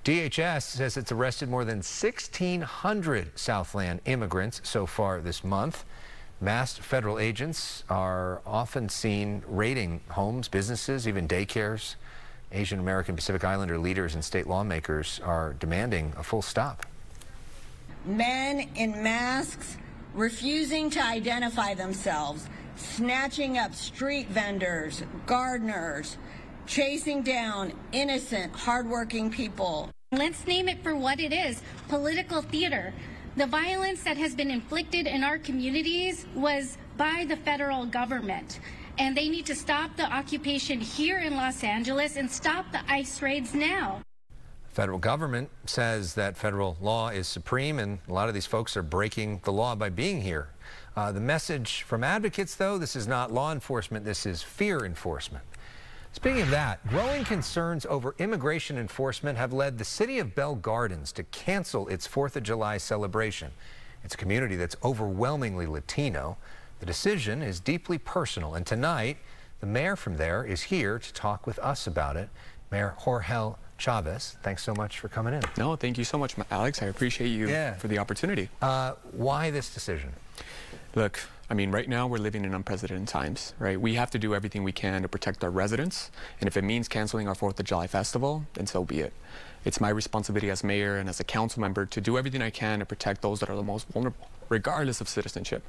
DHS says it's arrested more than 1,600 Southland immigrants so far this month. Masked federal agents are often seen raiding homes, businesses, even daycares. Asian American Pacific Islander leaders and state lawmakers are demanding a full stop. Men in masks refusing to identify themselves, snatching up street vendors, gardeners, chasing down innocent, hardworking people. Let's name it for what it is, political theater. The violence that has been inflicted in our communities was by the federal government. And they need to stop the occupation here in Los Angeles and stop the ICE raids now. The federal government says that federal law is supreme, and a lot of these folks are breaking the law by being here. The message from advocates, though, this is not law enforcement, this is fear enforcement. Speaking of that, growing concerns over immigration enforcement have led the city of Bell Gardens to cancel its 4th of July celebration. It's a community that's overwhelmingly Latino. The decision is deeply personal, and tonight, the mayor from there is here to talk with us about it. Mayor Jorgel Chavez, thanks so much for coming in. No, thank you so much, Alex. I appreciate you for the opportunity. Why this decision? Look, I mean, right now we're living in unprecedented times, right? We have to do everything we can to protect our residents, and if it means canceling our 4th of July festival, then so be it. It's my responsibility as mayor and as a council member to do everything I can to protect those that are the most vulnerable, regardless of citizenship,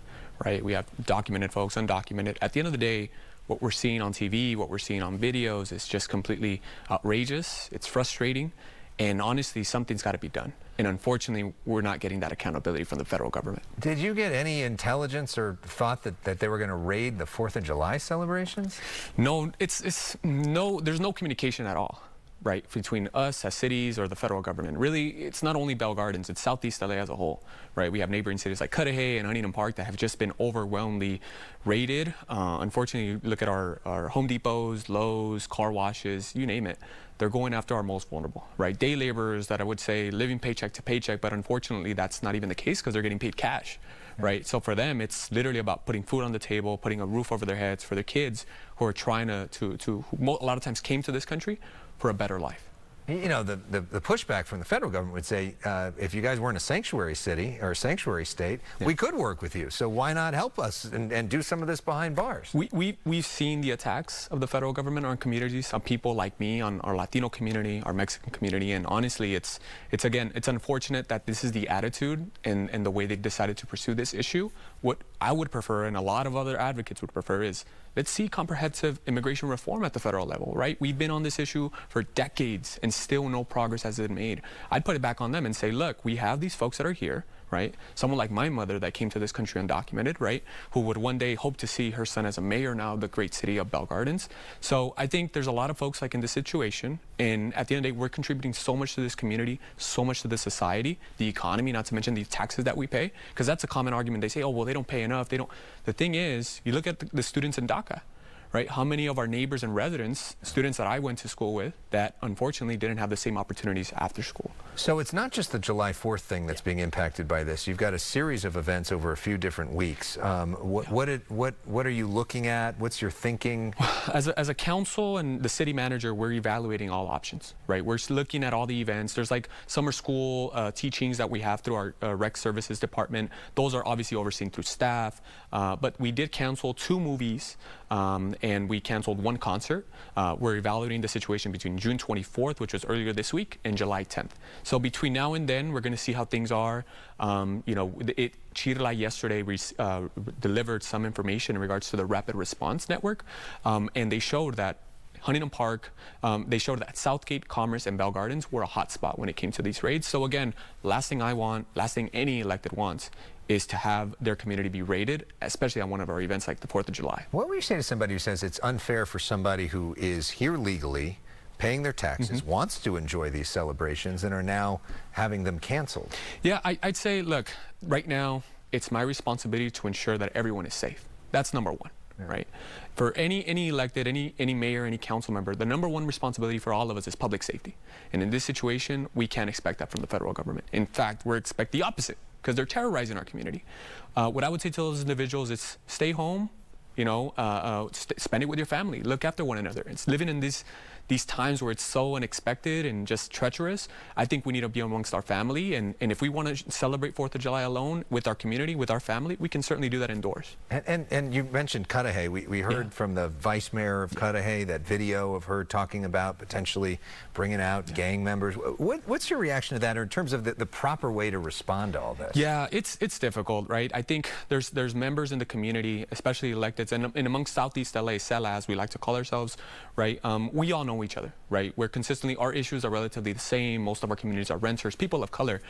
right? We have documented folks, undocumented. At the end of the day, what we're seeing on TV, what we're seeing on videos is just completely outrageous. It's frustrating, and honestly, something's got to be done. And unfortunately, we're not getting that accountability from the federal government. Did you get any intelligence or thought that they were going to raid the 4th of July celebrations? No, there's no communication at all, right, between us as cities or the federal government. Really, it's not only Bell Gardens, it's Southeast LA as a whole, right? We have neighboring cities like Cudahy and Huntington Park that have just been overwhelmingly raided. Unfortunately, you look at our Home Depots, Lowe's, car washes, you name it. They're going after our most vulnerable, right? Day laborers that I would say living paycheck to paycheck, but unfortunately that's not even the case because they're getting paid cash, right? So for them, it's literally about putting food on the table, putting a roof over their heads for their kids who are trying who a lot of times came to this country for a better life. You know, the pushback from the federal government would say, if you guys weren't a sanctuary city or a sanctuary state, we could work with you. So why not help us and do some of this behind bars? We've seen the attacks of the federal government on communities, on people like me, on our Latino community, our Mexican community, and honestly, it's unfortunate that this is the attitude and the way they decided to pursue this issue. What I would prefer, and a lot of other advocates would prefer, is let's see comprehensive immigration reform at the federal level, right? We've been on this issue for decades and still no progress has been made. I'd put it back on them and say, look, we have these folks that are here, right? Someone like my mother that came to this country undocumented, right? Who would one day hope to see her son as a mayor now of the great city of Bell Gardens. So I think there's a lot of folks like in this situation, and at the end of the day, we're contributing so much to this community, so much to the society, the economy, not to mention the taxes that we pay, because that's a common argument. They say, oh, well, they don't pay enough. They don't. The thing is, you look at the students in DACA, right? How many of our neighbors and residents, students that I went to school with, that unfortunately didn't have the same opportunities after school? So it's not just the July 4th thing that's being impacted by this. You've got a series of events over a few different weeks. What are you looking at? What's your thinking? As a council and the city manager, we're evaluating all options, right? We're looking at all the events. There's like summer school teachings that we have through our rec services department. Those are obviously overseen through staff, but we did cancel 2 movies and we canceled 1 concert. We're evaluating the situation between June 24th, which was earlier this week, and July 10th. So between now and then, we're going to see how things are. You know, Chirla yesterday delivered some information in regards to the Rapid Response Network, and they showed that Huntington Park, they showed that Southgate, Commerce, and Bell Gardens were a hot spot when it came to these raids. So again, last thing any elected wants is to have their community be raided, especially on one of our events like the 4th of July. What would you say to somebody who says it's unfair for somebody who is here legally, paying their taxes, wants to enjoy these celebrations, and are now having them canceled? Yeah, I'd say, look, right now, it's my responsibility to ensure that everyone is safe. That's number one. Yeah. Right? For any elected, any mayor, any council member, the number one responsibility for all of us is public safety. And in this situation, we can't expect that from the federal government. In fact, we expect the opposite, because they're terrorizing our community. What I would say to those individuals is stay home, you know, spend it with your family, look after one another. It's living in these these times where it's so unexpected and just treacherous, I think we need to be amongst our family. And if we want to celebrate 4th of July alone with our community, with our family, we can certainly do that indoors. And you mentioned Cudahy. We heard from the vice mayor of Cudahy that video of her talking about potentially bringing out gang members. What's your reaction to that, or in terms of the proper way to respond to all this? Yeah, it's difficult, right? I think there's members in the community, especially electeds, and amongst Southeast LA, SELA, as we like to call ourselves, right? We all know each other, right? We're consistently, our issues are relatively the same. Most of our communities are renters, people of color.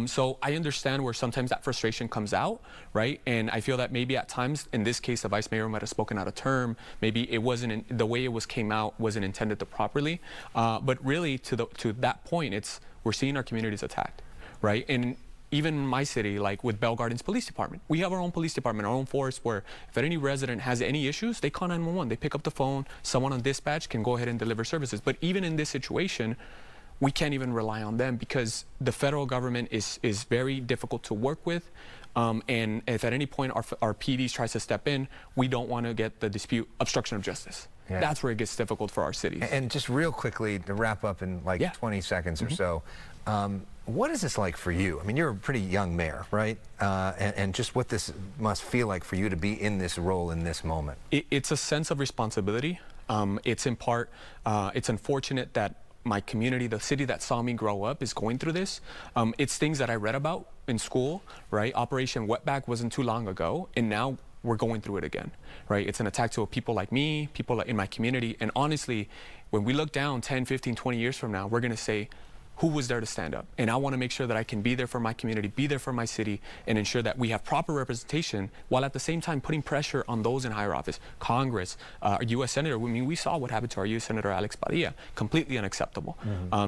So I understand where sometimes that frustration comes out, right? And I feel that maybe at times, in this case, the vice mayor might have spoken out of term. Maybe it wasn't, the way it came out wasn't intended to properly. But really, to that point, we're seeing our communities attacked, right? And even in my city, like with Bell Gardens Police Department, we have our own police department, our own force, where if any resident has any issues, they call 911. They pick up the phone. Someone on dispatch can go ahead and deliver services. But even in this situation, we can't even rely on them because the federal government is very difficult to work with. And if at any point our PDs tries to step in, we don't want to get the dispute obstruction of justice. Yeah. That's where it gets difficult for our cities. And just real quickly to wrap up in like 20 seconds or so, what is this like for you? I mean, you're a pretty young mayor, right? And just what this must feel like for you to be in this role in this moment. It's a sense of responsibility. It's in part, it's unfortunate that my community, the city that saw me grow up, is going through this. It's things that I read about in school, right? Operation Wetback wasn't too long ago, and now we're going through it again, right? It's an attack to people like me, people in my community, and honestly, when we look down 10, 15, 20 years from now, we're gonna say, who was there to stand up? And I want to make sure that I can be there for my community, be there for my city, and ensure that we have proper representation while at the same time putting pressure on those in higher office. Congress, our U.S. Senator, I mean, we saw what happened to our U.S. Senator Alex Padilla, completely unacceptable.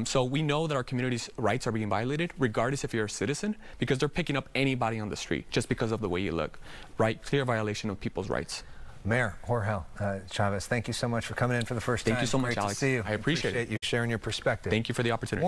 So we know that our community's rights are being violated, regardless if you're a citizen, because they're picking up anybody on the street just because of the way you look, right? Clear violation of people's rights. Mayor Jorgel Chavez, thank you so much for coming in for the first time. Thank you so much, Great Alex. to see you. I appreciate it. You sharing your perspective. Thank you for the opportunity.